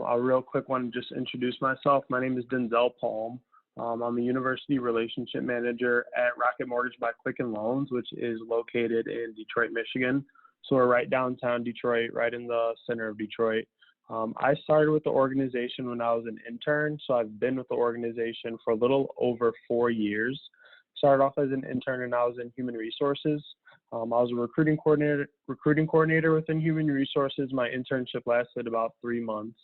I real quick want to just introduce myself. My name is Denzel Palm. I'm a University Relationship Manager at Rocket Mortgage by Quicken Loans, which is located in Detroit, Michigan. So we're right downtown Detroit, right in the center of Detroit. I started with the organization when I was an intern, so I've been with the organization for a little over 4 years. Started off as an intern and I was in human resources. I was a recruiting coordinator within human resources. My internship lasted about 3 months,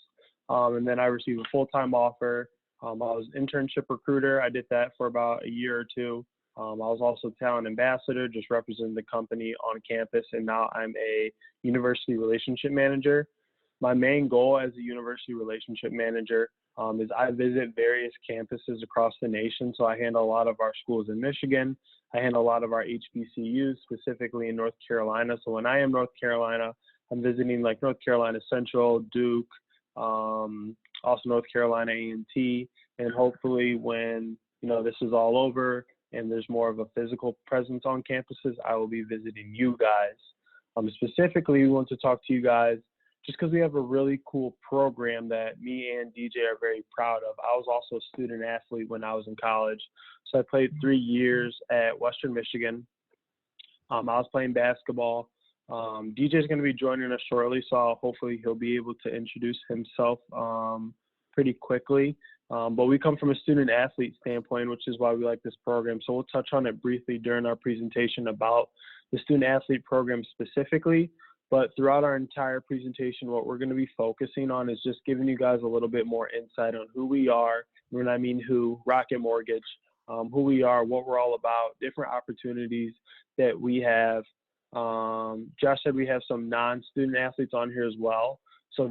and then I received a full-time offer. I was internship recruiter. I did that for about a year or two. I was also talent ambassador, just representing the company on campus, and now I'm a university relationship manager. My main goal as a university relationship manager is I visit various campuses across the nation. So I handle a lot of our schools in Michigan. I handle a lot of our HBCUs, specifically in North Carolina. So when I am North Carolina, I'm visiting like North Carolina Central, Duke, also North Carolina A&T, and hopefully when this is all over and there's more of a physical presence on campuses, I will be visiting you guys. Specifically, we want to talk to you guys just because we have a really cool program that me and DJ are very proud of. I was also a student athlete when I was in college. So I played 3 years at Western Michigan. I was playing basketball. DJ is going to be joining us shortly, so hopefully he'll be able to introduce himself pretty quickly. But we come from a student athlete standpoint, which is why we like this program. So we'll touch on it briefly during our presentation about the student athlete program specifically. But throughout our entire presentation, what we're going to be focusing on is just giving you guys a little bit more insight on who we are. When I mean who, Rocket Mortgage, who we are, what we're all about, different opportunities that we have. Josh said we have some non-student athletes on here as well. So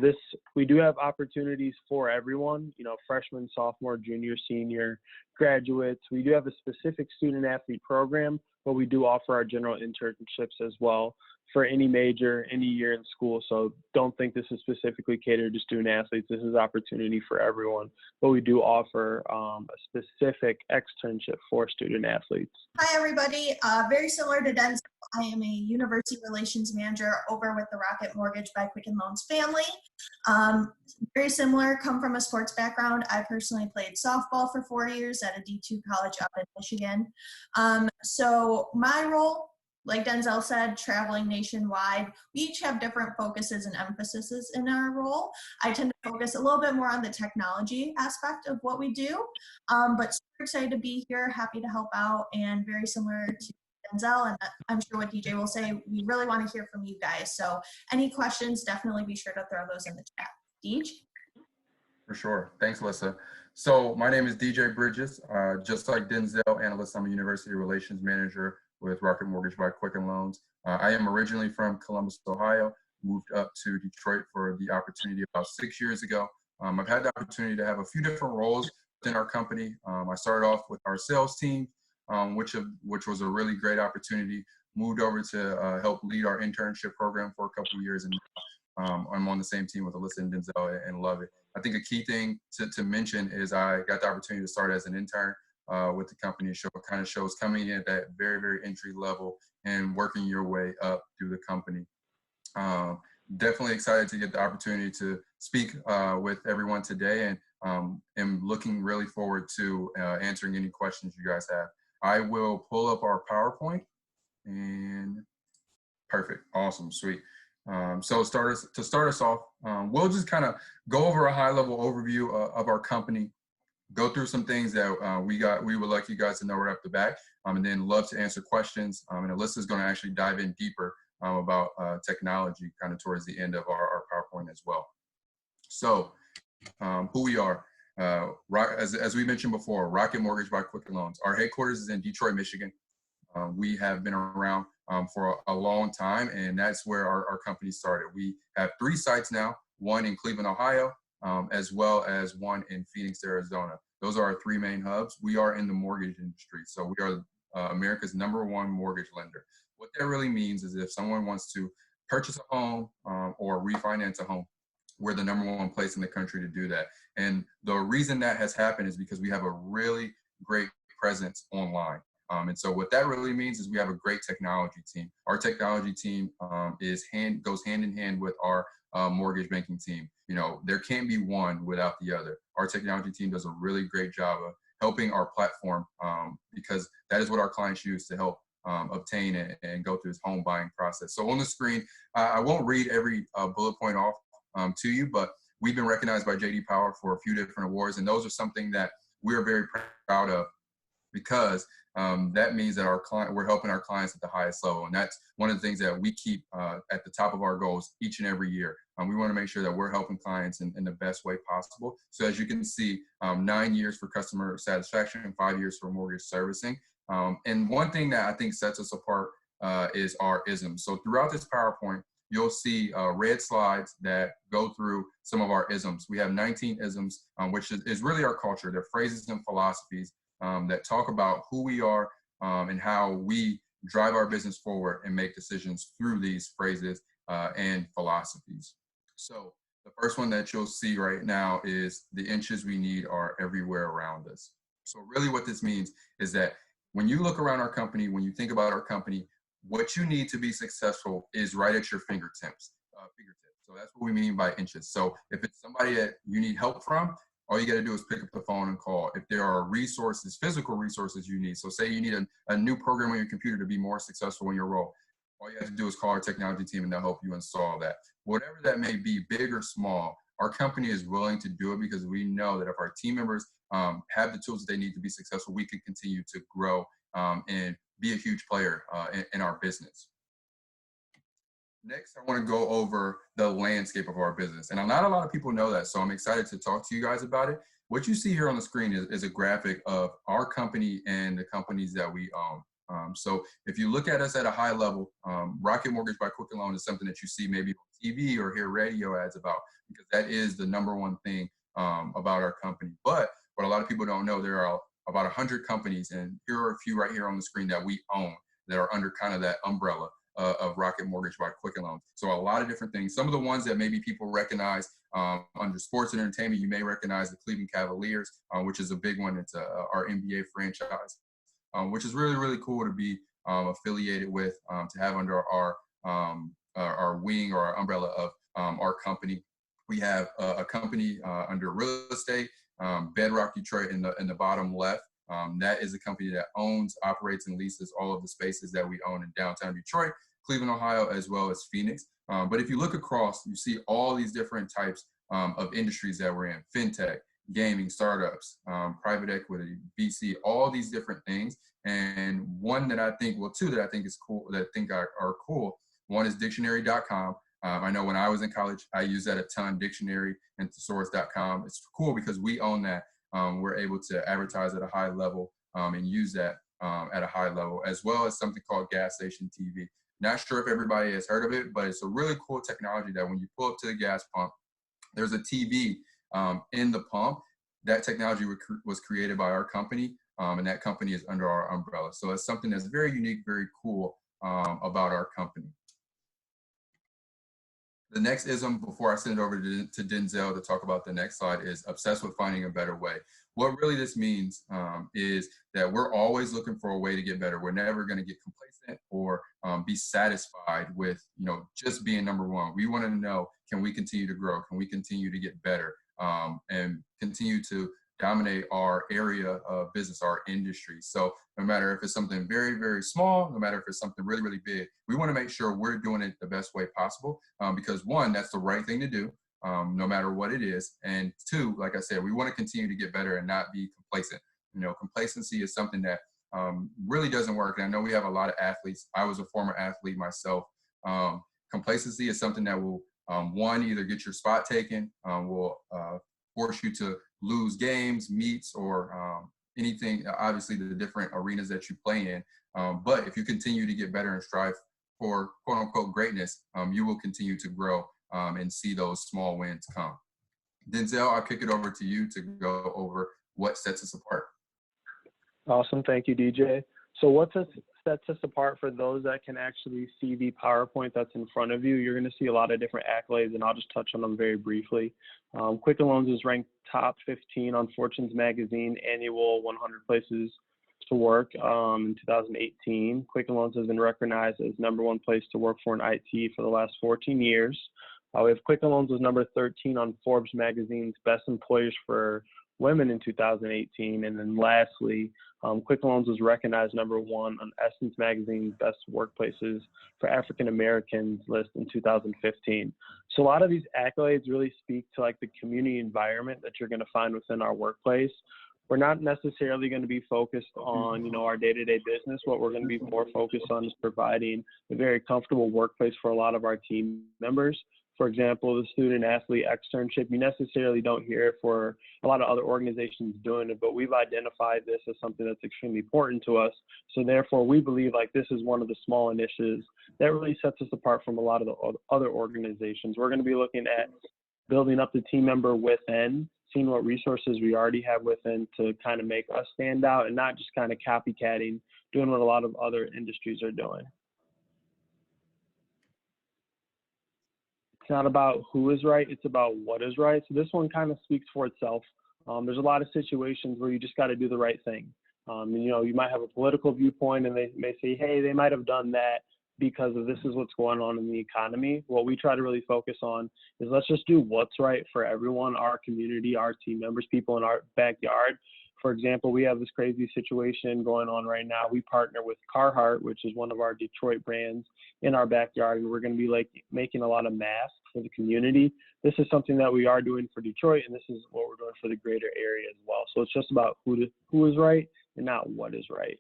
we do have opportunities for everyone, freshman, sophomore, junior, senior, graduates. We do have a specific student athlete program, but we do offer our general internships as well for any major, any year in school. So don't think this is specifically catered to student athletes. This is opportunity for everyone, but we do offer a specific externship for student athletes. Hi, everybody. Very similar to Denzel, I am a University Relations Manager over with the Rocket Mortgage by Quicken Loans family. Very similar, come from a sports background. I personally played softball for 4 years at a D2 college up in Michigan. So my role, like Denzel said, traveling nationwide. We each have different focuses and emphases in our role. I tend to focus a little bit more on the technology aspect of what we do, but super excited to be here, happy to help out, and very similar to Denzel, and I'm sure what DJ will say, we really want to hear from you guys. So any questions, definitely be sure to throw those in the chat. DJ? For sure. Thanks, Alyssa. So my name is DJ Bridges. Just like Denzel and Alyssa, I'm a University Relations Manager with Rocket Mortgage by Quicken Loans. I am originally from Columbus, Ohio, moved up to Detroit for the opportunity about 6 years ago. I've had the opportunity to have a few different roles within our company. I started off with our sales team, which was a really great opportunity. Moved over to help lead our internship program for a couple of years, and I'm on the same team with Alyssa and Denzel and love it. I think a key thing to mention is I got the opportunity to start as an intern with the company. Kind of shows coming in at that very, very entry level and working your way up through the company. Definitely excited to get the opportunity to speak with everyone today, and am looking really forward to answering any questions you guys have. I will pull up our PowerPoint, and perfect, awesome, sweet. So to start us off, we'll just kind of go over a high-level overview of our company, go through some things that we would like you guys to know right off the bat, and then love to answer questions. And Alyssa's going to actually dive in deeper about technology kind of towards the end of our PowerPoint as well. So who we are, as we mentioned before, Rocket Mortgage by Quicken Loans. Our headquarters is in Detroit, Michigan. We have been around for a long time, and that's where our company started. We have 3 sites now, one in Cleveland, Ohio, as well as one in Phoenix, Arizona. Those are our 3 main hubs. We are in the mortgage industry, so we are America's #1 mortgage lender. What that really means is if someone wants to purchase a home or refinance a home, we're the #1 place in the country to do that. And the reason that has happened is because we have a really great presence online. And so what that really means is we have a great technology team. Our technology team goes hand in hand with our mortgage banking team. there can't be one without the other. Our technology team does a really great job of helping our platform because that is what our clients use to help obtain and go through this home buying process. So on the screen, I won't read every bullet point off to you, but we've been recognized by J.D. Power for a few different awards, and those are something that we're very proud of because that means that we're helping our clients at the highest level. And that's one of the things that we keep at the top of our goals each and every year. We want to make sure that we're helping clients in the best way possible. So as you can see, 9 years for customer satisfaction and 5 years for mortgage servicing. And one thing that I think sets us apart is our isms. So throughout this PowerPoint, you'll see red slides that go through some of our isms. We have 19 isms, which is really our culture. They're phrases and philosophies that talk about who we are and how we drive our business forward and make decisions through these phrases and philosophies. So the first one that you'll see right now is the inches we need are everywhere around us. So really what this means is that when you look around our company, when you think about our company, what you need to be successful is right at your fingertips. So that's what we mean by inches. So if it's somebody that you need help from, all you got to do is pick up the phone and call. If there are resources, physical resources you need, so say you need a new program on your computer to be more successful in your role, all you have to do is call our technology team and they'll help you install that. Whatever that may be, big or small, our company is willing to do it because we know that if our team members have the tools that they need to be successful, we can continue to grow and be a huge player in our business. Next, I want to go over the landscape of our business. And not a lot of people know that, so I'm excited to talk to you guys about it. What you see here on the screen is a graphic of our company and the companies that we own. So if you look at us at a high level, Rocket Mortgage by Quicken Loans is something that you see maybe on TV or hear radio ads about, because that is the number one thing about our company. But what a lot of people don't know, there are about 100 companies, and here are a few right here on the screen that we own that are under kind of that umbrella of Rocket Mortgage by Quicken Loans. So a lot of different things. Some of the ones that maybe people recognize under sports and entertainment, you may recognize the Cleveland Cavaliers, which is a big one. It's our NBA franchise, which is really, really cool to be affiliated with, to have under our wing or our umbrella of our company. We have a company under real estate, Bedrock Detroit in the bottom left. That is a company that owns, operates, and leases all of the spaces that we own in downtown Detroit, Cleveland, Ohio, as well as Phoenix. But if you look across, you see all these different types of industries that we're in: fintech, gaming, startups, private equity, VC, all these different things. And one that I think, well, two that I think is cool, that I think are cool. One is dictionary.com. I know when I was in college, I used that a ton, dictionary and thesaurus.com. It's cool because we own that. We're able to advertise at a high level and use that at a high level, as well as something called Gas Station TV. Not sure if everybody has heard of it, but it's a really cool technology that when you pull up to the gas pump, there's a TV in the pump. That technology was created by our company, and that company is under our umbrella. So it's something that's very unique, very cool about our company. The next ism, before I send it over to Denzel to talk about the next slide, is obsessed with finding a better way. What really this means is that we're always looking for a way to get better. We're never going to get complacent or be satisfied with just being number one. We want to know, can we continue to grow? Can we continue to get better and continue to dominate our area of business, our industry? So no matter if it's something very, very small, no matter if it's something really, really big, we want to make sure we're doing it the best way possible because one, that's the right thing to do, no matter what it is. And two, like I said, we want to continue to get better and not be complacent. Complacency is something that really doesn't work. And I know we have a lot of athletes. I was a former athlete myself. Complacency is something that will, one, either get your spot taken, will force you to lose games, meets, or anything, obviously the different arenas that you play in. But if you continue to get better and strive for quote unquote greatness, you will continue to grow and see those small wins come. Denzel, I'll kick it over to you to go over what sets us apart. Awesome. Thank you, DJ. So what sets us apart for those that can actually see the PowerPoint that's in front of you? You're going to see a lot of different accolades, and I'll just touch on them very briefly. Quicken Loans is ranked top 15 on Fortune's magazine annual 100 places to work in 2018. Quicken Loans has been recognized as #1 place to work for in IT for the last 14 years. We have Quicken Loans was number 13 on Forbes magazine's Best Employers for Women in 2018. And then lastly, Quicken Loans was recognized number 1 on Essence magazine's Best Workplaces for African Americans list in 2015. So a lot of these accolades really speak to like the community environment that you're going to find within our workplace. We're not necessarily going to be focused on, you know, our day-to-day business. What we're going to be more focused on is providing a very comfortable workplace for a lot of our team members. For example, the student athlete externship, you necessarily don't hear it for a lot of other organizations doing it, but we've identified this as something that's extremely important to us. So therefore, we believe like this is one of the small initiatives that really sets us apart from a lot of the other organizations. We're going to be looking at building up the team member within, seeing what resources we already have within to kind of make us stand out and not just kind of copycatting, doing what a lot of other industries are doing. It's not about who is right, it's about what is right. So this one kind of speaks for itself. There's a lot of situations where you just got to do the right thing. And, you know, you might have a political viewpoint and they may say, hey, they might have done that because of this is what's going on in the economy. What we try to really focus on is let's just do what's right for everyone, our community, our team members, people in our backyard. For example, we have this crazy situation going on right now. We partner with Carhartt, which is one of our Detroit brands, in our backyard, and we're going to be like making a lot of masks for the community. This is something that we are doing for Detroit, and this is what we're doing for the greater area as well. So it's just about who is right and not what is right.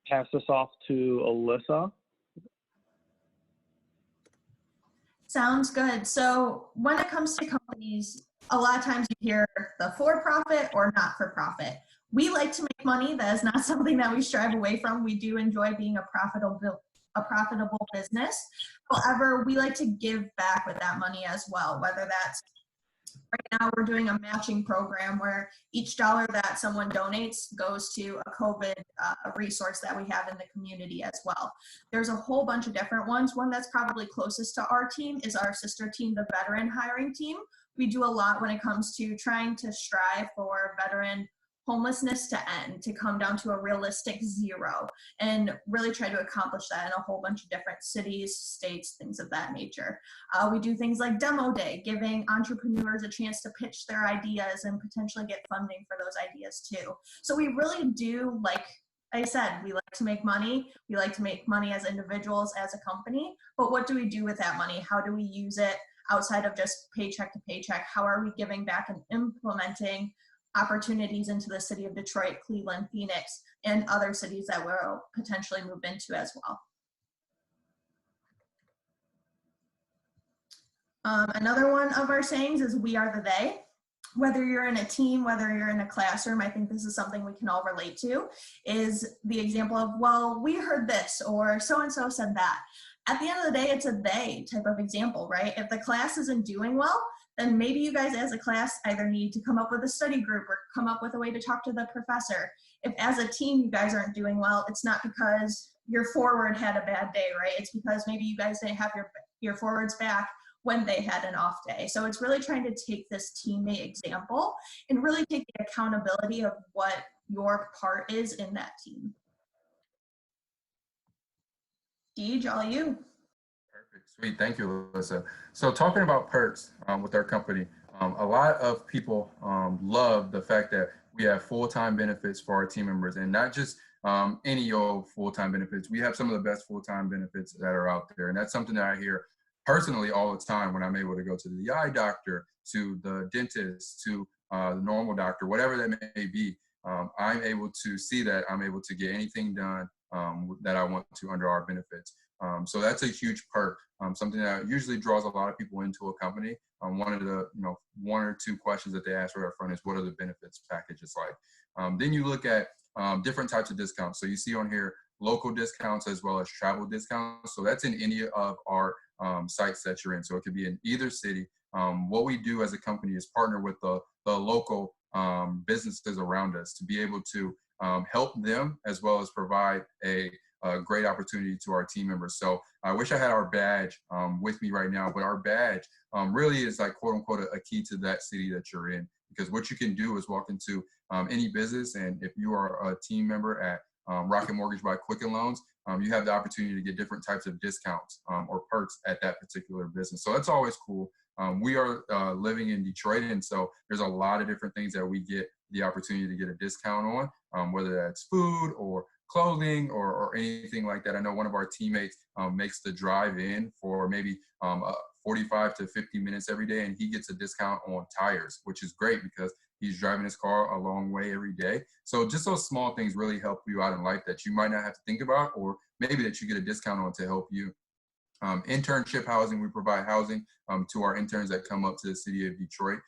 Pass this off to Alyssa. Sounds good. So when it comes to companies, a lot of times you hear the for-profit or not-for-profit. We like to make money. That is not something that we strive away from. We do enjoy being a profitable business. However, we like to give back with that money as well, whether that's right now we're doing a matching program where each dollar that someone donates goes to a COVID resource that we have in the community as well. There's a whole bunch of different ones. One that's probably closest to our team is our sister team, the veteran hiring team. We do a lot when it comes to trying to strive for veteran homelessness to end, to come down to a realistic 0, and really try to accomplish that in a whole bunch of different cities, states, things of that nature. We do things like Demo Day, giving entrepreneurs a chance to pitch their ideas and potentially get funding for those ideas too. So we really do, like I said, we like to make money. We like to make money as individuals, as a company, but what do we do with that money? How do we use it outside of just paycheck to paycheck? How are we giving back and implementing opportunities into the city of Detroit, Cleveland, Phoenix, and other cities that we'll potentially move into as well. Another one of our sayings is we are the they. Whether you're in a team, whether you're in a classroom, I think this is something we can all relate to, is the example of, well, we heard this, or so-and-so said that. At the end of the day, it's a they type of example, right? If the class isn't doing well, then maybe you guys as a class either need to come up with a study group or come up with a way to talk to the professor. If as a team you guys aren't doing well, it's not because your forward had a bad day, right? It's because maybe you guys didn't have your forwards back when they had an off day. So it's really trying to take this teammate example and really take the accountability of what your part is in that team. Deej, all you. Perfect, sweet, thank you, Alyssa. So talking about perks with our company, a lot of people love the fact that we have full-time benefits for our team members, and not just any old full-time benefits. We have some of the best full-time benefits that are out there, and that's something that I hear personally all the time when I'm able to go to the eye doctor, to the dentist, to the normal doctor, whatever that may be. I'm able to see that I'm able to get anything done that I want to under our benefits. So that's a huge perk, something that usually draws a lot of people into a company. One of the, one or two questions that they ask right up front is, what are the benefits packages like? Then you look at different types of discounts. So you see on here, local discounts as well as travel discounts. So that's in any of our sites that you're in. So it could be in either city. What we do as a company is partner with the local businesses around us to be able to help them, as well as provide a great opportunity to our team members. So I wish I had our badge with me right now, but our badge really is like, quote unquote, a key to that city that you're in, because what you can do is walk into any business, and if you are a team member at Rocket Mortgage by Quicken Loans, you have the opportunity to get different types of discounts or perks at that particular business. So that's always cool. We are living in Detroit, and so there's a lot of different things that we get the opportunity to get a discount on, whether that's food or clothing or anything like that. I know one of our teammates makes the drive in for maybe 45 to 50 minutes every day, and he gets a discount on tires, which is great because he's driving his car a long way every day. So just those small things really help you out in life that you might not have to think about, or maybe that you get a discount on to help you. Internship housing, we provide housing to our interns that come up to the city of Detroit.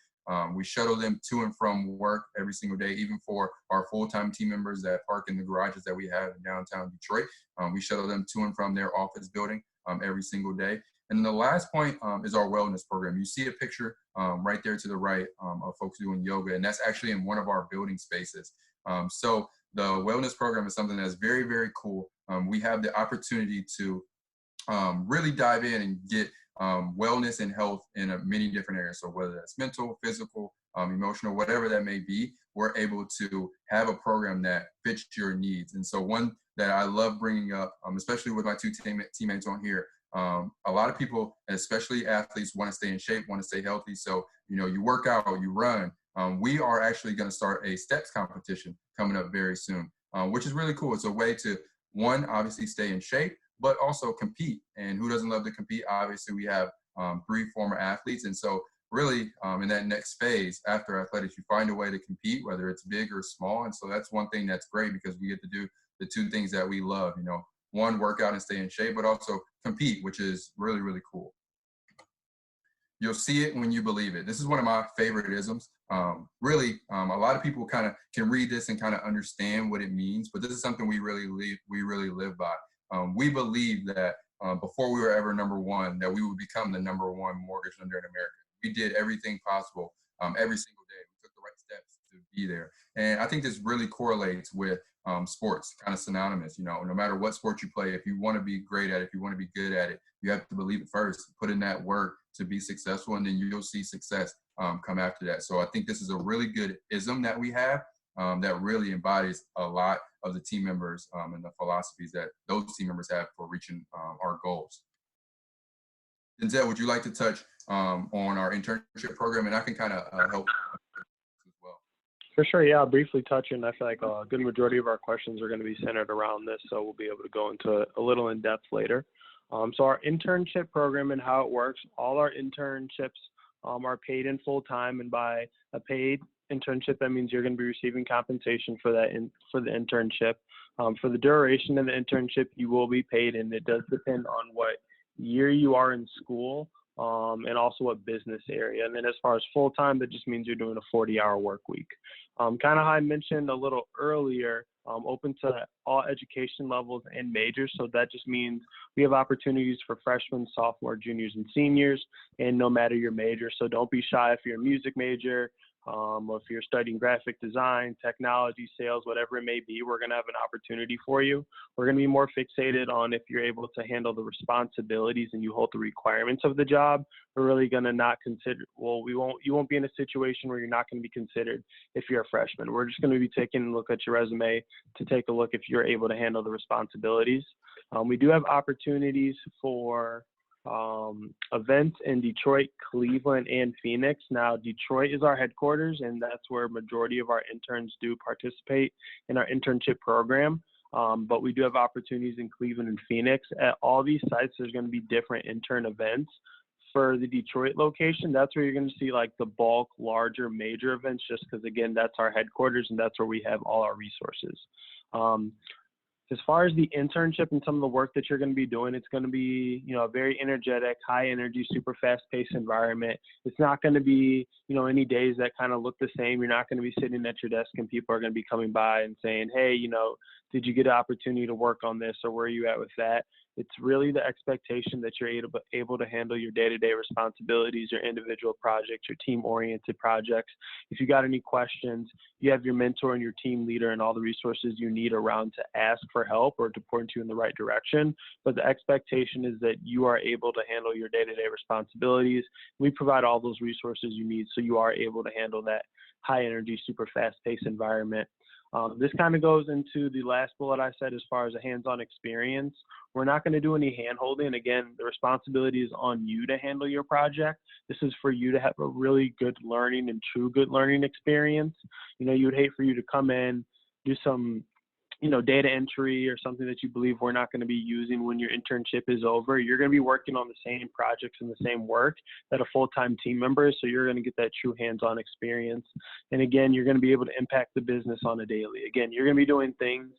We shuttle them to and from work every single day, even for our full-time team members that park in the garages that we have in downtown Detroit. We shuttle them to and from their office building every single day. And then the last point is our wellness program. You see a picture right there to the right of folks doing yoga, and that's actually in one of our building spaces. So the wellness program is something that's very, very cool. We have the opportunity to really dive in and get wellness and health in many different areas. So whether that's mental, physical, emotional, whatever that may be, we're able to have a program that fits your needs. And so one that I love bringing up, especially with my two teammates on here, a lot of people, especially athletes, want to stay in shape, want to stay healthy. So, you work out, you run. We are actually going to start a steps competition coming up very soon, which is really cool. It's a way to, one, obviously stay in shape, but also compete. And who doesn't love to compete? Obviously, we have 3 former athletes. And so really in that next phase after athletics, you find a way to compete, whether it's big or small. And so that's one thing that's great because we get to do the 2 things that we love, one, work out and stay in shape, but also compete, which is really, really cool. You'll see it when you believe it. This is one of my favorite isms. Really, a lot of people kind of can read this and kind of understand what it means, but this is something we really live by. We believe that before we were ever number 1, that we would become the number 1 mortgage lender in America. We did everything possible every single day. We took the right steps to be there. And I think this really correlates with sports, kind of synonymous. No matter what sport you play, if you want to be great at it, if you want to be good at it, you have to believe it first, put in that work to be successful, and then you'll see success come after that. So I think this is a really good ism that we have that really embodies a lot of the team members and the philosophies that those team members have for reaching our goals. Denzel, would you like to touch on our internship program? And I can kind of help as well. For sure, yeah, I'll briefly touch on. I feel like a good majority of our questions are going to be centered around this, so we'll be able to go into a little in depth later. So our internship program and how it works, all our internships are paid in full time, and by a paid internship, that means you're going to be receiving compensation for that for the internship. For the duration of the internship, you will be paid, and it does depend on what year you are in school and also what business area. And then as far as full time, that just means you're doing a 40-hour work week. Kind of how I mentioned a little earlier, open to all education levels and majors. So that just means we have opportunities for freshmen, sophomore, juniors, and seniors, and no matter your major. So don't be shy if you're a music major, if you're studying graphic design, technology, sales, whatever it may be, we're going to have an opportunity for you. We're going to be more fixated on if you're able to handle the responsibilities and you hold the requirements of the job. We're really going to not consider, you won't be in a situation where you're not going to be considered if you're a freshman. We're just going to be taking a look at your resume to take a look if you're able to handle the responsibilities. We do have opportunities for events in Detroit, Cleveland, and Phoenix. Now, Detroit is our headquarters, and that's where majority of our interns do participate in our internship program. But we do have opportunities in Cleveland and Phoenix. At all these sites, there's going to be different intern events. For the Detroit location, that's where you're going to see like the bulk, larger, major events, just because, again, that's our headquarters and that's where we have all our resources. As far as the internship and some of the work that you're going to be doing, it's going to be, a very energetic, high energy, super fast paced environment. It's not going to be, any days that kind of look the same. You're not going to be sitting at your desk and people are going to be coming by and saying, hey, did you get an opportunity to work on this, or where are you at with that? It's really the expectation that you're able to handle your day-to-day responsibilities, your individual projects, your team-oriented projects. If you got any questions, you have your mentor and your team leader and all the resources you need around to ask for help or to point you in the right direction. But the expectation is that you are able to handle your day-to-day responsibilities. We provide all those resources you need so you are able to handle that high-energy, super fast-paced environment. This kind of goes into the last bullet I said as far as a hands-on experience. We're not going to do any hand-holding. Again, the responsibility is on you to handle your project. This is for you to have a really good learning and true good learning experience. You know, you would hate for you to come in, do some data entry or something that you believe we're not going to be using when your internship is over. You're going to be working on the same projects and the same work that a full-time team member is, so you're going to get that true hands-on experience. And again, you're going to be able to impact the business on a daily. Again, you're going to be doing things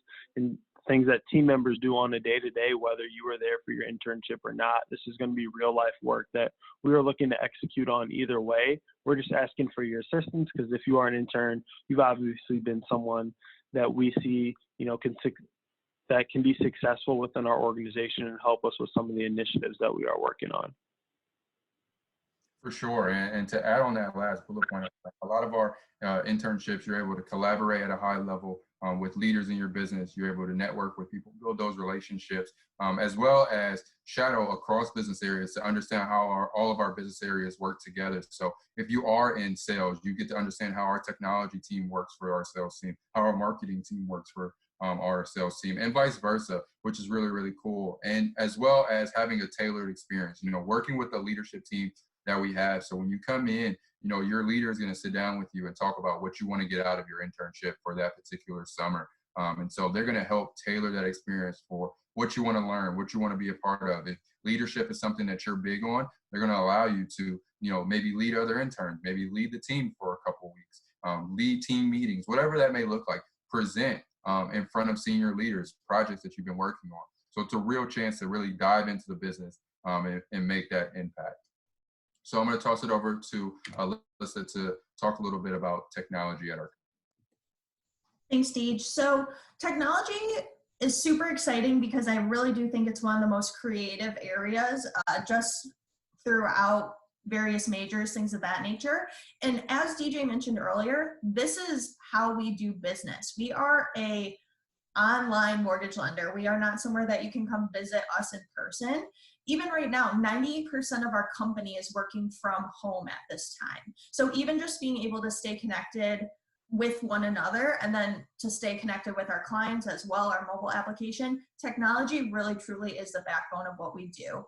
that team members do on a day-to-day, whether you were there for your internship or not. This is going to be real-life work that we are looking to execute on either way. We're just asking for your assistance because if you are an intern, you've obviously been someone that we see that can be successful within our organization and help us with some of the initiatives that we are working on. For sure. And to add on that last bullet point, a lot of our internships, you're able to collaborate at a high level with leaders in your business. You're able to network with people, build those relationships, as well as shadow across business areas to understand how all of our business areas work together. So if you are in sales, you get to understand how our technology team works for our sales team, how our marketing team works for our sales team, and vice versa, which is really, really cool. And as well as having a tailored experience, working with the leadership team that we have. So when you come in, your leader is going to sit down with you and talk about what you want to get out of your internship for that particular summer. And so they're going to help tailor that experience for what you want to learn, what you want to be a part of. If leadership is something that you're big on, they're going to allow you to, maybe lead other interns, maybe lead the team for a couple of weeks, lead team meetings, whatever that may look like, present in front of senior leaders, projects that you've been working on. So it's a real chance to really dive into the business and make that impact. So I'm going to toss it over to Alyssa to talk a little bit about technology at our. Thanks, Deej. So technology is super exciting because I really do think it's one of the most creative areas just throughout various majors, things of that nature. And as DJ mentioned earlier, this is how we do business. We are a online mortgage lender. We are not somewhere that you can come visit us in person. Even right now, 90% of our company is working from home at this time. So even just being able to stay connected with one another and then to stay connected with our clients as well, our mobile application, technology really truly is the backbone of what we do.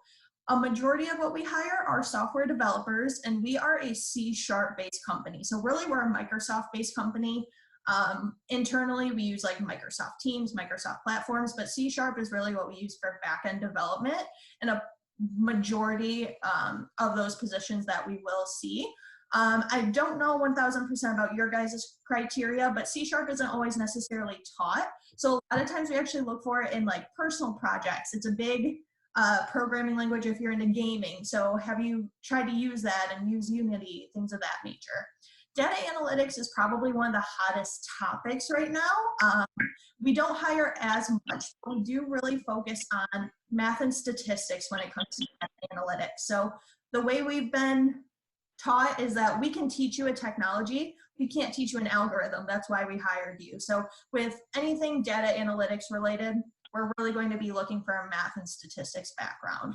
A majority of what we hire are software developers, and we are a C# based company. So really we're a Microsoft based company. Internally, we use like Microsoft Teams, Microsoft platforms, but C# is really what we use for back-end development, and a majority of those positions that we will see. I don't know 1000% about your guys' criteria, but C# isn't always necessarily taught. So a lot of times we actually look for it in like personal projects. It's a big programming language if you're into gaming. So have you tried to use that and use Unity, things of that nature? Data analytics is probably one of the hottest topics right now. We don't hire as much. We do really focus on math and statistics when it comes to data analytics. So the way we've been taught is that we can teach you a technology. We can't teach you an algorithm. That's why we hired you. So with anything data analytics related, we're really going to be looking for a math and statistics background.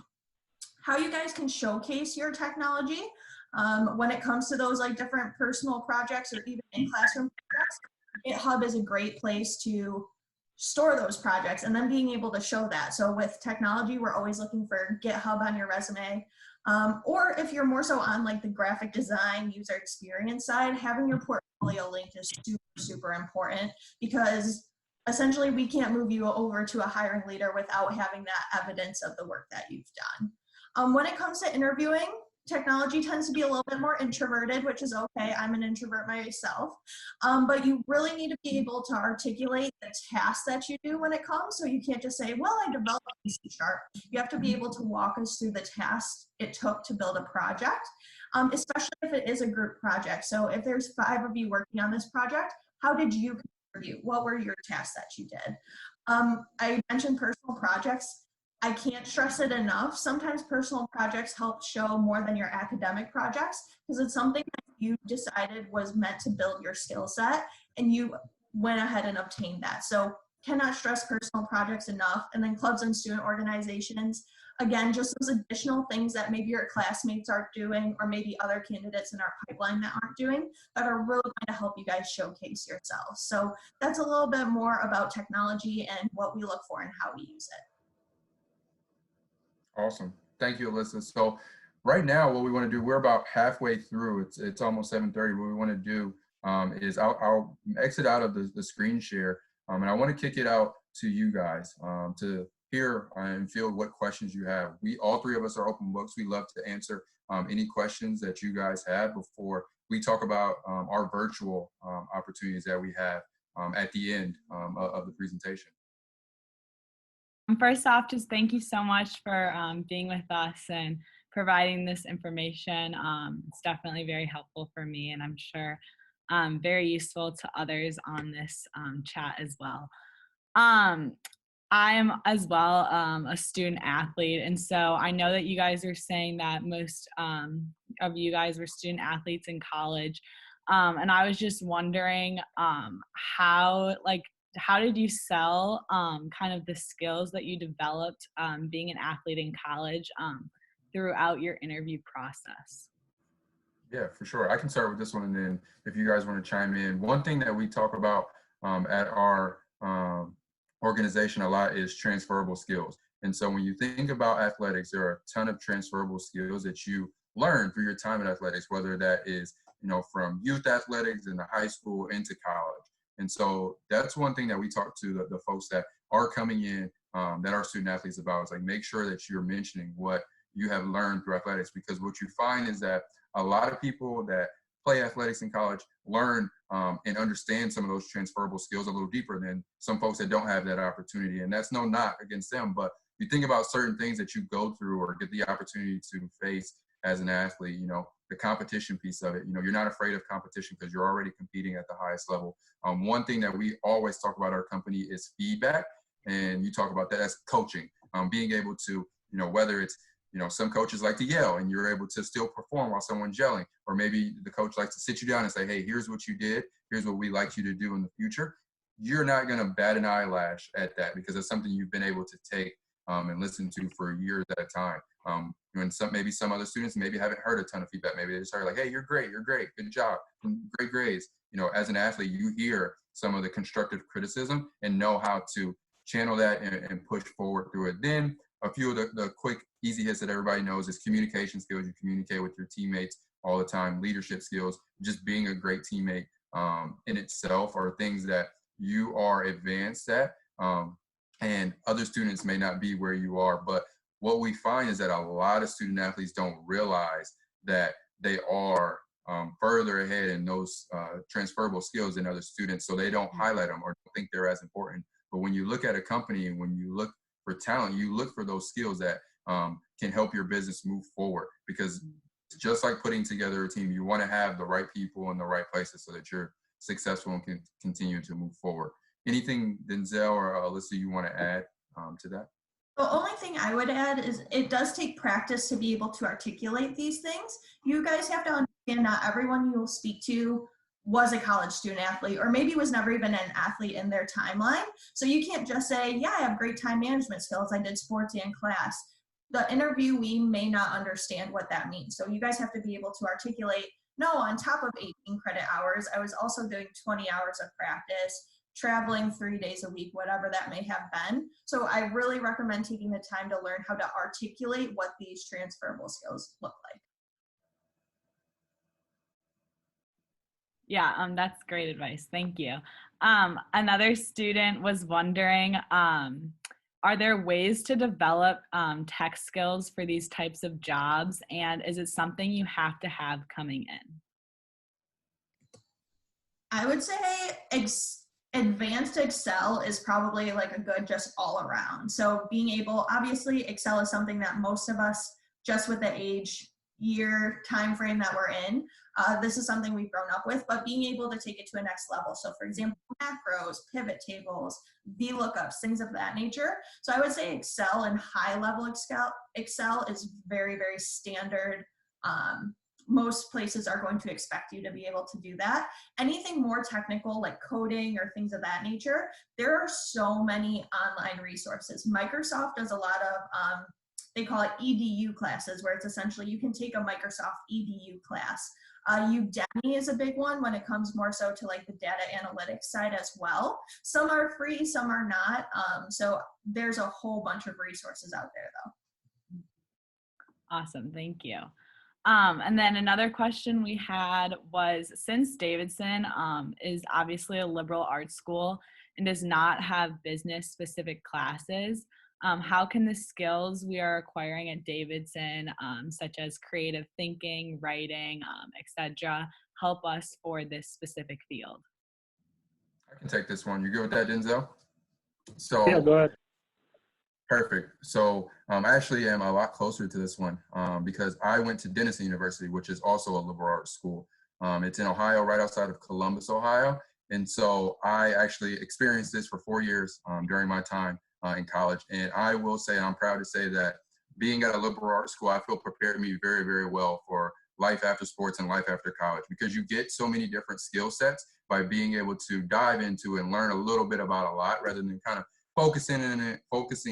How you guys can showcase your technology when it comes to those like different personal projects or even in classroom projects, GitHub is a great place to store those projects and then being able to show that. So with technology, we're always looking for GitHub on your resume. Or if you're more so on like the graphic design, user experience side, having your portfolio linked is super, super important because essentially we can't move you over to a hiring leader without having that evidence of the work that you've done. When it comes to interviewing, technology tends to be a little bit more introverted, which is okay. I'm an introvert myself. But you really need to be able to articulate the tasks that you do when it comes. So you can't just say, well, I developed in C#. You have to be able to walk us through the tasks it took to build a project, especially if it is a group project. So if there's 5 of you working on this project, how did you contribute? What were your tasks that you did? I mentioned personal projects. I can't stress it enough. Sometimes personal projects help show more than your academic projects because it's something that you decided was meant to build your skill set and you went ahead and obtained that. So cannot stress personal projects enough. And then clubs and student organizations. Again, just those additional things that maybe your classmates aren't doing, or maybe other candidates in our pipeline that aren't doing, that are really going to help you guys showcase yourselves. So that's a little bit more about technology and what we look for and how we use it. Awesome. Thank you, Alyssa. So right now, what we want to do, we're about halfway through. It's almost 7:30. What we want to do is I'll exit out of the screen share, and I want to kick it out to you guys to hear and field what questions you have. All three of us are open books. We love to answer any questions that you guys have before we talk about our virtual opportunities that we have at the end of the presentation. First off, just thank you so much for being with us and providing this information. It's definitely very helpful for me, and I'm sure very useful to others on this chat as well. I'm as well a student athlete, and so I know that you guys are saying that most of you guys were student athletes in college, and I was just wondering how did you sell kind of the skills that you developed being an athlete in college throughout your interview process? Yeah, for sure. I can start with this one, and then if you guys want to chime in. One thing that we talk about at our organization a lot is transferable skills. And so when you think about athletics, there are a ton of transferable skills that you learn through your time in athletics, whether that is, from youth athletics into high school into college. And so that's one thing that we talk to the folks that are coming in, that are student athletes about, is like, make sure that you're mentioning what you have learned through athletics, because what you find is that a lot of people that play athletics in college learn and understand some of those transferable skills a little deeper than some folks that don't have that opportunity. And that's no knock against them, but you think about certain things that you go through or get the opportunity to face as an athlete, the competition piece of it, you're not afraid of competition because you're already competing at the highest level. One thing that we always talk about our company is feedback, and you talk about that as coaching, being able to, whether it's, some coaches like to yell and you're able to still perform while someone's yelling, or maybe the coach likes to sit you down and say, hey, here's what you did. Here's what we'd like you to do in the future. You're not going to bat an eyelash at that because it's something you've been able to take and listen to for years at a time. And maybe some other students maybe haven't heard a ton of feedback. Maybe they just heard like, hey, you're great, good job, great grades. As an athlete, you hear some of the constructive criticism and know how to channel that and push forward through it. Then a few of the quick, easy hits that everybody knows is communication skills. You communicate with your teammates all the time. Leadership skills, just being a great teammate in itself are things that you are advanced at. And other students may not be where you are, but what we find is that a lot of student athletes don't realize that they are further ahead in those transferable skills than other students, so they don't highlight them or don't think they're as important. But when you look at a company and when you look for talent, you look for those skills that can help your business move forward, because just like putting together a team, you want to have the right people in the right places so that you're successful and can continue to move forward. Anything, Denzel or Alyssa, you want to add to that? The only thing I would add is it does take practice to be able to articulate these things. You guys have to understand not everyone you will speak to was a college student athlete, or maybe was never even an athlete in their timeline. So you can't just say, yeah, I have great time management skills. I did sports and class. The interviewee may not understand what that means. So you guys have to be able to articulate, no, on top of 18 credit hours, I was also doing 20 hours of practice, traveling 3 days a week, whatever that may have been. So I really recommend taking the time to learn how to articulate what these transferable skills look like. Yeah, that's great advice. Thank you. Another student was wondering, are there ways to develop tech skills for these types of jobs? And is it something you have to have coming in? I would say advanced Excel is probably like a good just all around. So being able, obviously Excel is something that most of us, just with the age, year, time frame that we're in, this is something we've grown up with, but being able to take it to a next level. So for example, macros, pivot tables, VLOOKUPs, things of that nature. So I would say Excel and high level Excel is very, very standard. Most places are going to expect you to be able to do that. Anything more technical like coding or things of that nature, there are so many online resources. Microsoft does a lot of they call it EDU classes, where it's essentially you can take a Microsoft EDU class. Udemy is a big one when it comes more so to like the data analytics side as well. Some are free, some are not. So there's a whole bunch of resources out there though. Awesome, thank you. And then another question we had was, since Davidson is obviously a liberal arts school and does not have business specific classes, how can the skills we are acquiring at Davidson, such as creative thinking, writing, etc., help us for this specific field? I can take this one. You good with that, Denzel? Yeah, go ahead. Perfect. So I actually am a lot closer to this one because I went to Davidson University, which is also a liberal arts school. It's in Ohio, right outside of Columbus, Ohio. And so I actually experienced this for 4 years during my time in college. And I will say, I'm proud to say that being at a liberal arts school, I feel prepared me very, very well for life after sports and life after college, because you get so many different skill sets by being able to dive into and learn a little bit about a lot rather than kind of focusing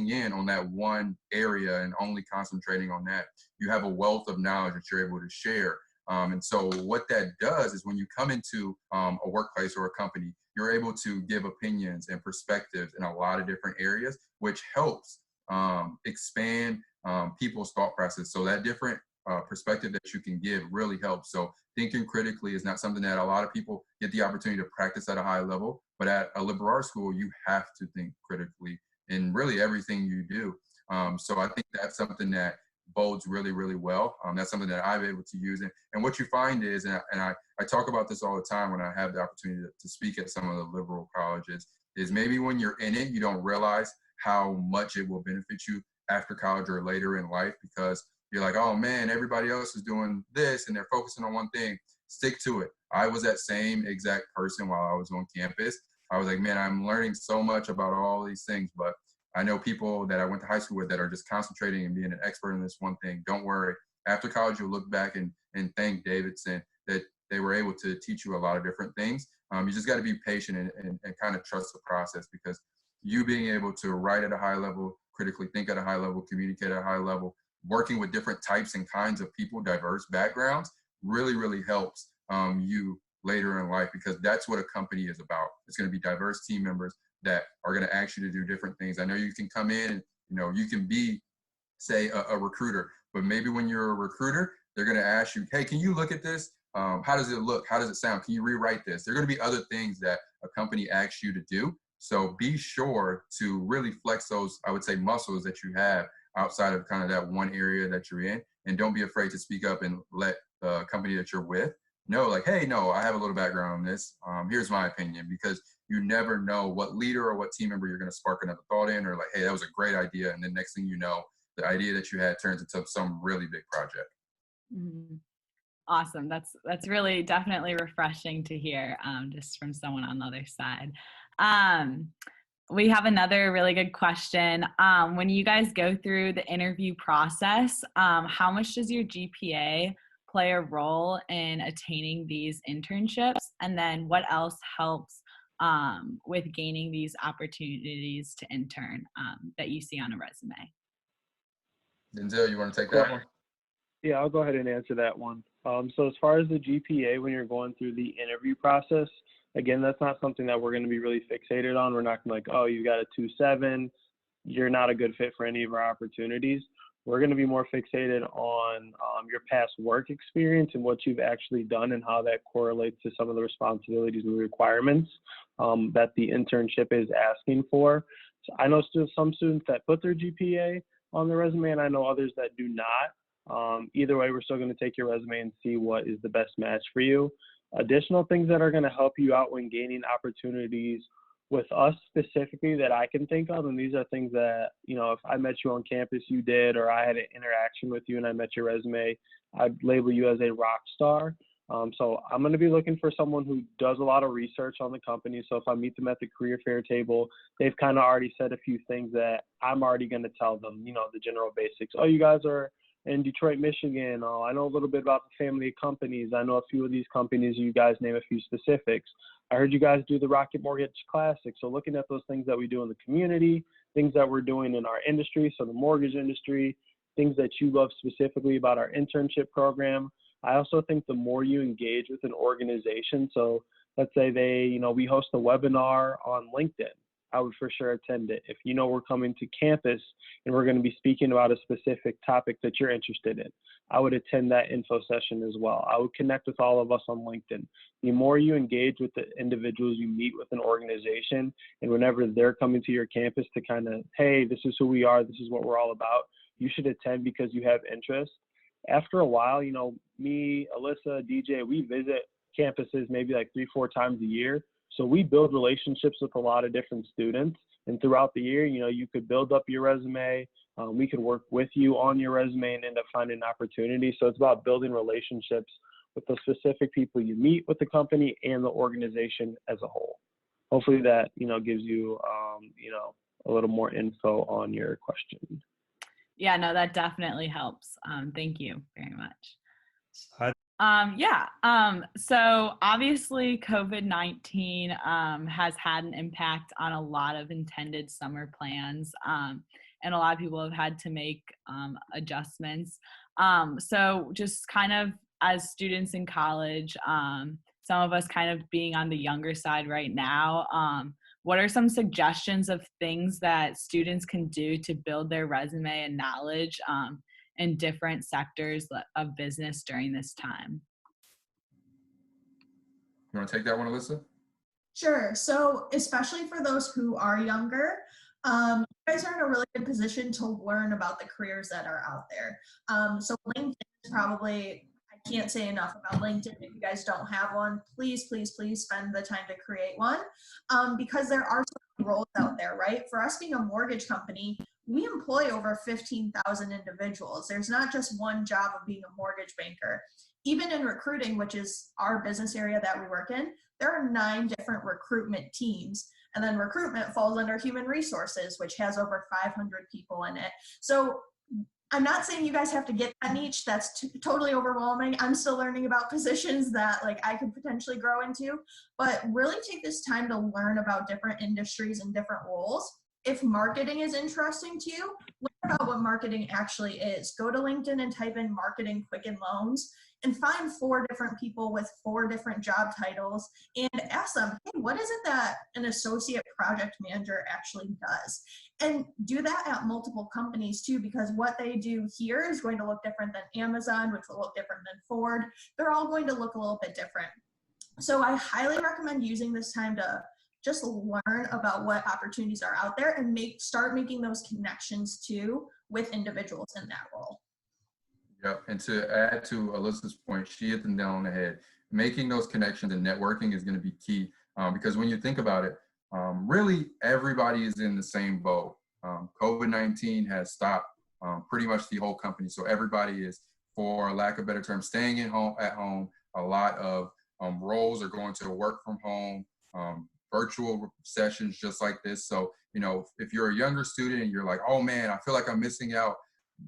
in on that one area and only concentrating on that. You have a wealth of knowledge that you're able to share. And so what that does is when you come into a workplace or a company, you're able to give opinions and perspectives in a lot of different areas, which helps expand people's thought process. So that different perspective that you can give really helps. So thinking critically is not something that a lot of people get the opportunity to practice at a high level, but at a liberal arts school, you have to think critically in really everything you do. So I think that's something that bodes really, really well. That's something that I've been able to use. And what you find is, and I talk about this all the time when I have the opportunity to speak at some of the liberal colleges, is maybe when you're in it, you don't realize how much it will benefit you after college or later in life, because you're like, oh man, everybody else is doing this and they're focusing on one thing. Stick to it. I was that same exact person while I was on campus. I was like, man, I'm learning so much about all these things, but I know people that I went to high school with that are just concentrating and being an expert in this one thing. Don't worry. After college, you'll look back and thank Davidson that they were able to teach you a lot of different things. You just got to be patient and kind of trust the process, because you being able to write at a high level, critically think at a high level, communicate at a high level, working with different types and kinds of people, diverse backgrounds, really, really helps you later in life, because that's what a company is about. It's going to be diverse team members that are going to ask you to do different things. I know you can come in and, you can be, say, a recruiter, but maybe when you're a recruiter, they're going to ask you, hey, can you look at this? How does it look? How does it sound? Can you rewrite this? There are going to be other things that a company asks you to do. So be sure to really flex those, I would say, muscles that you have outside of kind of that one area that you're in. And don't be afraid to speak up and let the company that you're with know, like, hey, no, I have a little background on this. Here's my opinion, because you never know what leader or what team member you're going to spark another thought in, or like, hey, that was a great idea. And then next thing you know, the idea that you had turns into some really big project. Mm-hmm. Awesome. That's really definitely refreshing to hear, just from someone on the other side. We have another really good question. When you guys go through the interview process, how much does your GPA play a role in attaining these internships? And then what else helps with gaining these opportunities to intern that you see on a resume? Denzel, you want to take that one? Yeah, I'll go ahead and answer that one. So as far as the GPA, when you're going through the interview process, again, that's not something that we're going to be really fixated on. We're not going to like, oh, you got a 2.7, you're not a good fit for any of our opportunities. We're going to be more fixated on your past work experience and what you've actually done and how that correlates to some of the responsibilities and requirements that the internship is asking for. So I know still some students that put their GPA on their resume, and I know others that do not. Either way, we're still going to take your resume and see what is the best match for you. Additional things that are going to help you out when gaining opportunities with us specifically that I can think of, and these are things that, if I met you on campus, you did, or I had an interaction with you and I met your resume, I'd label you as a rock star. So I'm going to be looking for someone who does a lot of research on the company. So if I meet them at the career fair table, they've kind of already said a few things that I'm already going to tell them, the general basics. Oh, you guys are in Detroit, Michigan. Oh, I know a little bit about the family of companies. I know a few of these companies. You guys name a few specifics. I heard you guys do the Rocket Mortgage Classic. So looking at those things that we do in the community, things that we're doing in our industry, so the mortgage industry, things that you love specifically about our internship program. I also think the more you engage with an organization, so let's say we host a webinar on LinkedIn, I would for sure attend it. If we're coming to campus and we're going to be speaking about a specific topic that you're interested in, I would attend that info session as well. I would connect with all of us on LinkedIn. The more you engage with the individuals you meet with an organization, and whenever they're coming to your campus to kind of, hey, this is who we are, this is what we're all about, you should attend because you have interest. After a while, me, Alyssa, DJ, we visit campuses maybe like 3-4 times a year. So we build relationships with a lot of different students. And throughout the year, you could build up your resume. We could work with you on your resume and end up finding an opportunity. So it's about building relationships with the specific people you meet with the company and the organization as a whole. Hopefully that, gives you, a little more info on your question. Yeah, no, that definitely helps. Thank you very much. So obviously COVID-19 has had an impact on a lot of intended summer plans, and a lot of people have had to make adjustments. So just kind of as students in college, some of us kind of being on the younger side right now, what are some suggestions of things that students can do to build their resume and knowledge in different sectors of business during this time? You want to take that one, Alyssa? Sure. So especially for those who are younger, you guys are in a really good position to learn about the careers that are out there. So LinkedIn is probably, I can't say enough about LinkedIn. If you guys don't have one, please, please, please spend the time to create one, because there are so many roles out there, right? For us being a mortgage company, we employ over 15,000 individuals. There's not just one job of being a mortgage banker. Even in recruiting, which is our business area that we work in, there are 9 different recruitment teams. And then recruitment falls under human resources, which has over 500 people in it. So I'm not saying you guys have to get that niche. That's totally overwhelming. I'm still learning about positions that I could potentially grow into, but really take this time to learn about different industries and different roles. If marketing is interesting to you, learn about what marketing actually is. Go to LinkedIn and type in marketing Quicken Loans and find 4 different people with 4 different job titles and ask them, hey, what is it that an associate project manager actually does? And do that at multiple companies too, because what they do here is going to look different than Amazon, which will look different than Ford. They're all going to look a little bit different. So I highly recommend using this time to just learn about what opportunities are out there and start making those connections too with individuals in that role. Yep. And to add to Alyssa's point, she hit the nail on the head. Making those connections and networking is going to be key, because when you think about it, really everybody is in the same boat. COVID-19 has stopped pretty much the whole company. So everybody is, for lack of a better term, staying at home. A lot of roles are going to work from home, virtual sessions just like this. So, if you're a younger student and you're like, oh man, I feel like I'm missing out,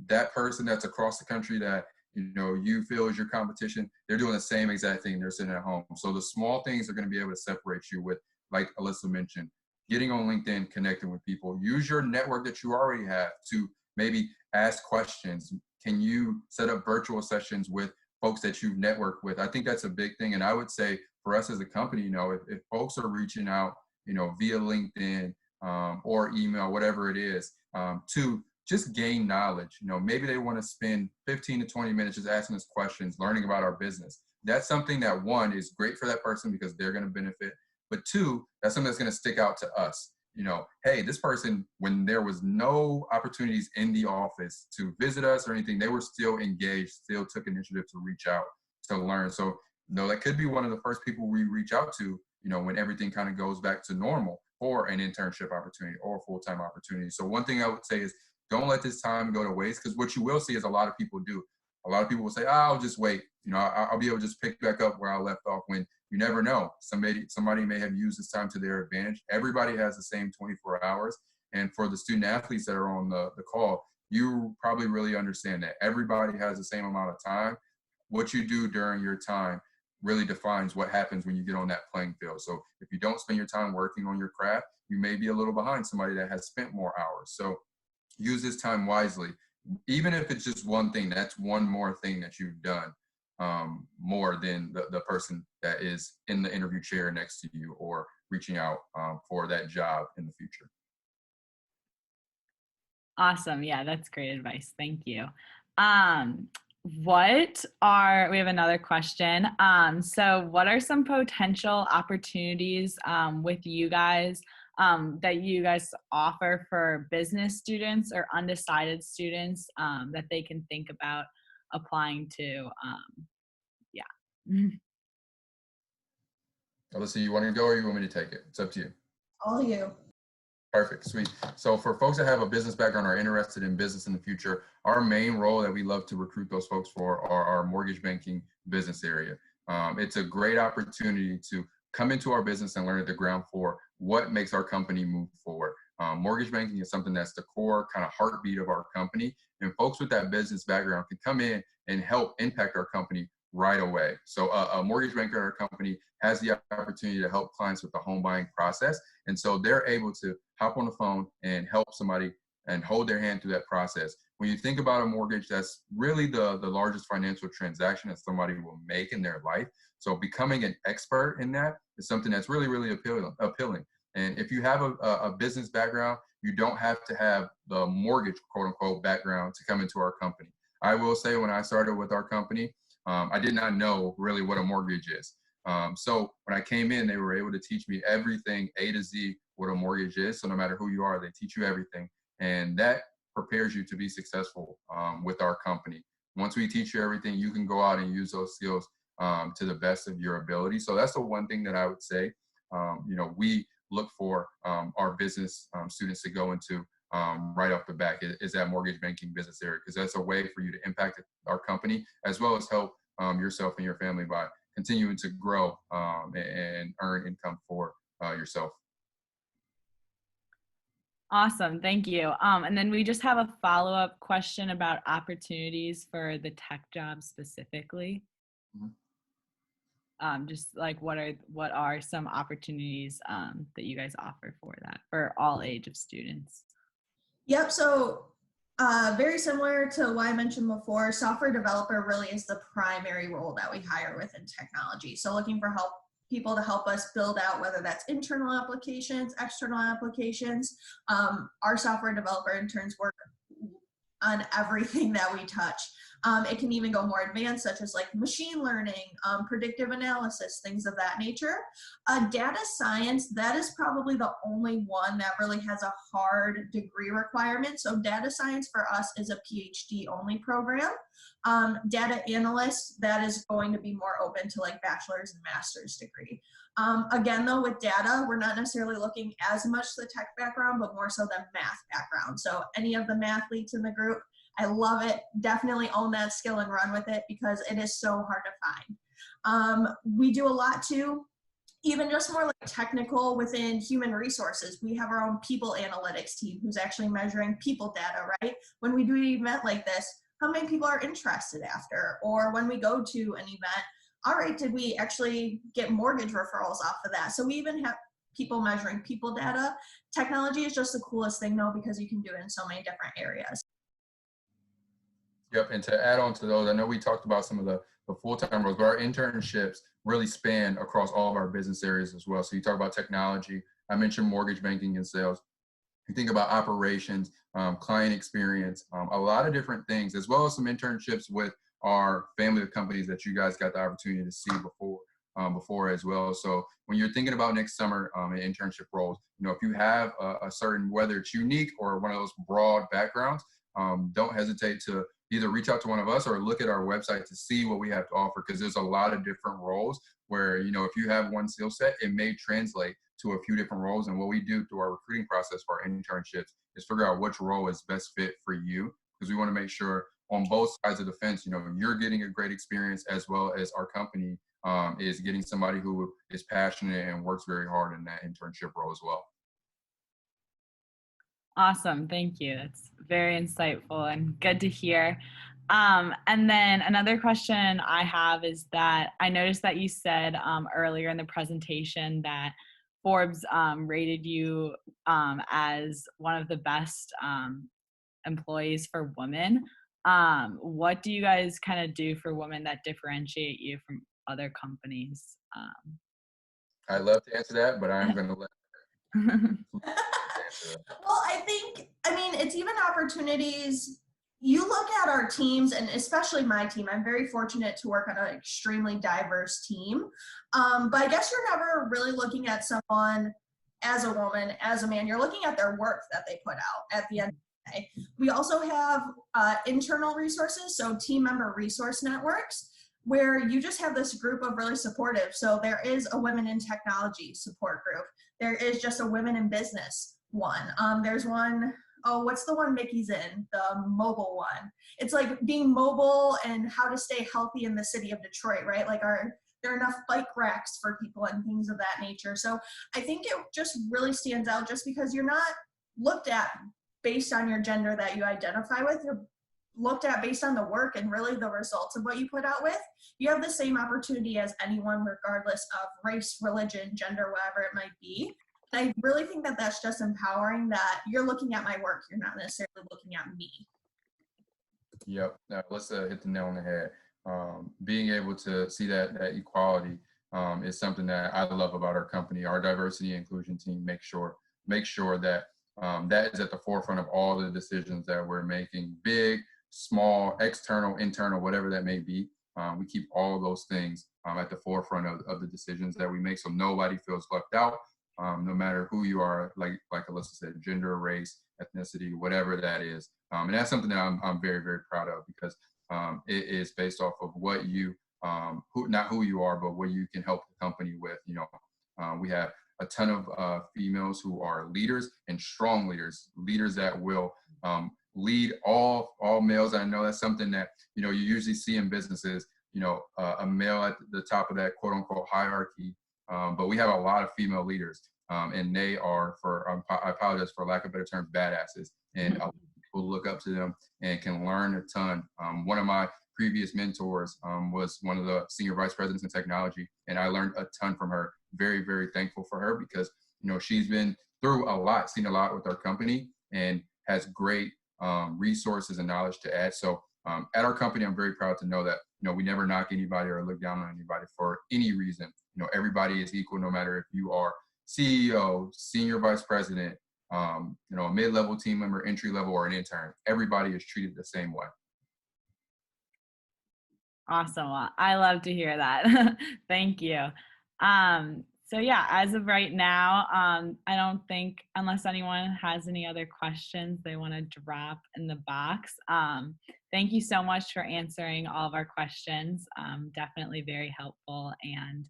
that person that's across the country that you feel is your competition, they're doing the same exact thing. They're sitting at home. So the small things are going to be able to separate you with, like Alyssa mentioned, getting on LinkedIn, connecting with people. Use your network that you already have to maybe ask questions. Can you set up virtual sessions with folks that you've networked with? I think that's a big thing. And I would say for us as a company, if folks are reaching out, via LinkedIn or email, whatever it is, to just gain knowledge. Maybe they want to spend 15 to 20 minutes just asking us questions, learning about our business. That's something that, 1, is great for that person because they're going to benefit. But 2, that's something that's going to stick out to us. Hey, this person, when there was no opportunities in the office to visit us or anything, they were still engaged, still took initiative to reach out to learn. So, that could be one of the first people we reach out to, when everything kind of goes back to normal for an internship opportunity or a full-time opportunity. So one thing I would say is, don't let this time go to waste, because what you will see is a lot of people do. A lot of people will say, I'll just wait. I'll be able to just pick back up where I left off, when you never know. Somebody may have used this time to their advantage. Everybody has the same 24 hours. And for the student athletes that are on the call, you probably really understand that everybody has the same amount of time. What you do during your time really defines what happens when you get on that playing field. So if you don't spend your time working on your craft, you may be a little behind somebody that has spent more hours. So use this time wisely. even if it's just one thing, that's one more thing that you've done more than the person that is in the interview chair next to you or reaching out for that job in the future. Awesome. Yeah, that's great advice. Thank you. We have another question. So what are some potential opportunities with you guys that you guys offer for business students or undecided students that they can think about applying to? Yeah. Alyssa, you want to go or you want me to take it? It's up to you. All you. Perfect, sweet. So for folks that have a business background or are interested in business in the future, our main role that we love to recruit those folks for are our mortgage banking business area. It's a great opportunity to come into our business and learn at the ground floor what makes our company move forward. Mortgage banking is something that's the core kind of heartbeat of our company, and folks with that business background can come in and help impact our company right away. So a mortgage banker at our company has the opportunity to help clients with the home buying process. And so they're able to hop on the phone and help somebody and hold their hand through that process. When you think about a mortgage, that's really the largest financial transaction that somebody will make in their life. So becoming an expert in that is something that's really, really appealing. And if you have a business background, you don't have to have the mortgage, quote unquote, background to come into our company. I will say when I started with our company, I did not know really what a mortgage is. So when I came in, they were able to teach me everything A to Z, what a mortgage is. So no matter who you are, they teach you everything. And that prepares you to be successful with our company. Once we teach you everything, you can go out and use those skills to the best of your ability. So that's the one thing that I would say, we look for our business students to go into right off the bat is that mortgage banking business area, because that's a way for you to impact our company as well as help yourself and your family by continuing to grow and earn income for yourself. Awesome. Thank you. And then we just have a follow-up question about opportunities for the tech job specifically. Mm-hmm. Just like what are some opportunities that you guys offer for that for all age of students? Yep. So very similar to what I mentioned before, software developer really is the primary role that we hire within technology. So looking for people to help us build out, whether that's internal applications, external applications. Our software developer interns work on everything that we touch. It can even go more advanced, such as like machine learning, predictive analysis, things of that nature. Data science, that is probably the only one that really has a hard degree requirement. So data science for us is a PhD only program. Data analyst, that is going to be more open to like bachelor's and master's degree. Again, though, with data, we're not necessarily looking as much the tech background, but more so the math background. So any of the mathletes in the group, I love it. Definitely own that skill and run with it because it is so hard to find. We do a lot too, even just more like technical within human resources. We have our own people analytics team who's actually measuring people data, right? When we do an event like this, how many people are interested after? Or when we go to an event, all right, did we actually get mortgage referrals off of that? So we even have people measuring people data. Technology is just the coolest thing though, because you can do it in so many different areas. Yep, and to add on to those, I know we talked about some of the full-time roles, but our internships really span across all of our business areas as well. So you talk about technology, I mentioned mortgage banking and sales. You think about operations, client experience, a lot of different things, as well as some internships with our family of companies that you guys got the opportunity to see before as well. So when you're thinking about next summer in internship roles, if you have a certain, whether it's unique or one of those broad backgrounds, don't hesitate to either reach out to one of us or look at our website to see what we have to offer, because there's a lot of different roles where, if you have one skill set, it may translate to a few different roles. And what we do through our recruiting process for our internships is figure out which role is best fit for you, because we want to make sure on both sides of the fence, you're getting a great experience as well as our company is getting somebody who is passionate and works very hard in that internship role as well. Awesome. Thank you. That's very insightful and good to hear. And then another question I have is that I noticed that you said earlier in the presentation that Forbes rated you as one of the best employees for women. What do you guys kind of do for women that differentiate you from other companies? I'd love to answer that, but I'm going to let answer that. Well, I mean, it's even opportunities. You look at our teams, and especially my team, I'm very fortunate to work on an extremely diverse team. But I guess you're never really looking at someone as a woman, as a man. You're looking at their work that they put out at the end of the day. We also have internal resources, so team member resource networks, where you just have this group of really supportive. So there is a women in technology support group. There is just a women in business one. There's one, oh, what's the one Mickey's in? The mobile one. It's like being mobile and how to stay healthy in the city of Detroit, right? Like there are enough bike racks for people and things of that nature. So I think it just really stands out just because you're not looked at based on your gender that you identify with. You're looked at based on the work and really the results of what you put out with. You have the same opportunity as anyone, regardless of race, religion, gender, whatever it might be. And I really think that that's just empowering, that you're looking at my work. You're not necessarily looking at me. Yep. Let's hit the nail on the head. Being able to see that equality is something that I love about our company. Our diversity and inclusion team make sure that that is at the forefront of all the decisions that we're making, big, small, external, internal, whatever that may be. We keep all those things at the forefront of the decisions that we make, so nobody feels left out, no matter who you are, like Alyssa said, gender, race, ethnicity, whatever that is. And that's something that I'm very, very proud of, because it is based off of what you, not who you are, but what you can help the company with. You know, we have a ton of females who are leaders and strong leaders that will lead all males. And I know that's something that, you know, you usually see in businesses, you know, a male at the top of that quote unquote hierarchy. But we have a lot of female leaders, and they are, I apologize for lack of better terms, badasses. And people look up to them and can learn a ton. One of my previous mentors was one of the senior vice presidents in technology, and I learned a ton from her. Very, very thankful for her, because, you know, she's been through a lot, seen a lot with our company, and has great resources and knowledge to add. So at our company, I'm very proud to know that, you know, we never knock anybody or look down on anybody for any reason. You know, everybody is equal, no matter if you are CEO, senior vice president, you know, a mid-level team member, entry level, or an intern. Everybody is treated the same way. Awesome. Well, I love to hear that. Thank you. So yeah, as of right now, I don't think, unless anyone has any other questions they want to drop in the box. Thank you so much for answering all of our questions. Definitely very helpful, and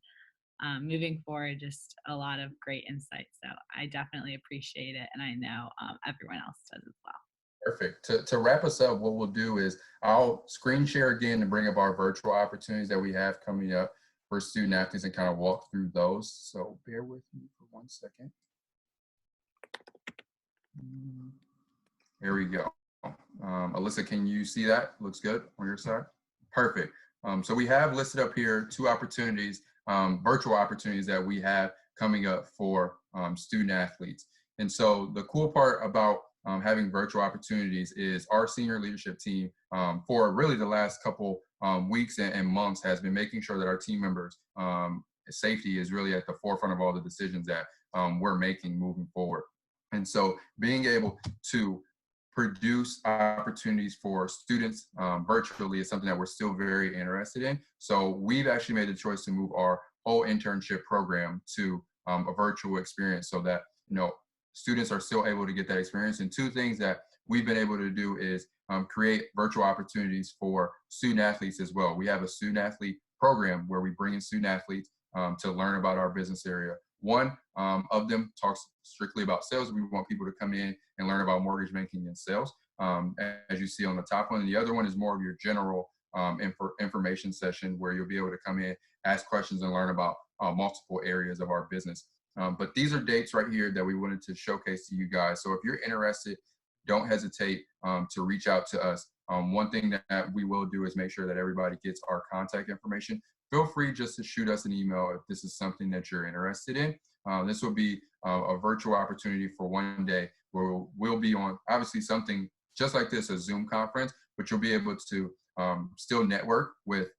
moving forward, just a lot of great insights. So I definitely appreciate it, and I know everyone else does as well. Perfect. To wrap us up, what we'll do is I'll screen share again to bring up our virtual opportunities that we have coming up for student athletes and kind of walk through those. So bear with me for 1 second. Here we go. Alyssa, can you see that? Looks good on your side? Perfect. So we have listed up here 2 opportunities, virtual opportunities that we have coming up for student athletes. And so the cool part about having virtual opportunities is our senior leadership team, for really the last couple weeks and months, has been making sure that our team members' safety is really at the forefront of all the decisions that we're making moving forward. And so being able to produce opportunities for students virtually is something that we're still very interested in. So we've actually made the choice to move our whole internship program to a virtual experience, so that, you know, students are still able to get that experience. And 2 things that we've been able to do is create virtual opportunities for student athletes as well. We have a student athlete program where we bring in student athletes to learn about our business area. One of them talks strictly about sales. We want people to come in and learn about mortgage banking and sales, as you see on the top one. And the other one is more of your general information session, where you'll be able to come in, ask questions, and learn about multiple areas of our business. But these are dates right here that we wanted to showcase to you guys. So if you're interested, don't hesitate to reach out to us. One thing that we will do is make sure that everybody gets our contact information. Feel free just to shoot us an email if this is something that you're interested in. This will be a virtual opportunity for one day, where we'll be on, obviously, something just like this, a Zoom conference, but you'll be able to still network with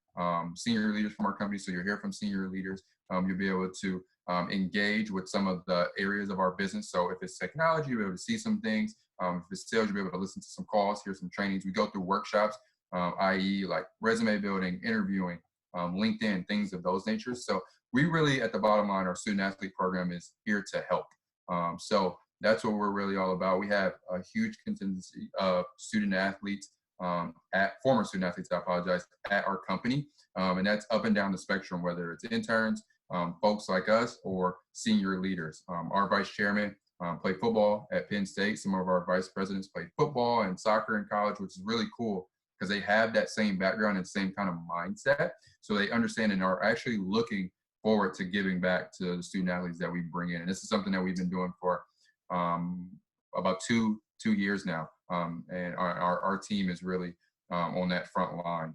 senior leaders from our company. So you'll hear from senior leaders. You'll be able to engage with some of the areas of our business. So if it's technology, you'll be able to see some things. If it's sales, you'll be able to listen to some calls, hear some trainings. We go through workshops, i.e. like resume building, interviewing, LinkedIn, things of those natures. So we really, at the bottom line, our student athlete program is here to help. So that's what we're really all about. We have a huge contingency of student athletes, former student athletes, I apologize, at our company. And that's up and down the spectrum, whether it's interns, folks like us, or senior leaders. Our vice chairman played football at Penn State. Some of our vice presidents played football and soccer in college, which is really cool because they have that same background and same kind of mindset. So they understand and are actually looking forward to giving back to the student athletes that we bring in. And this is something that we've been doing for about two years now. And our team is really on that front line.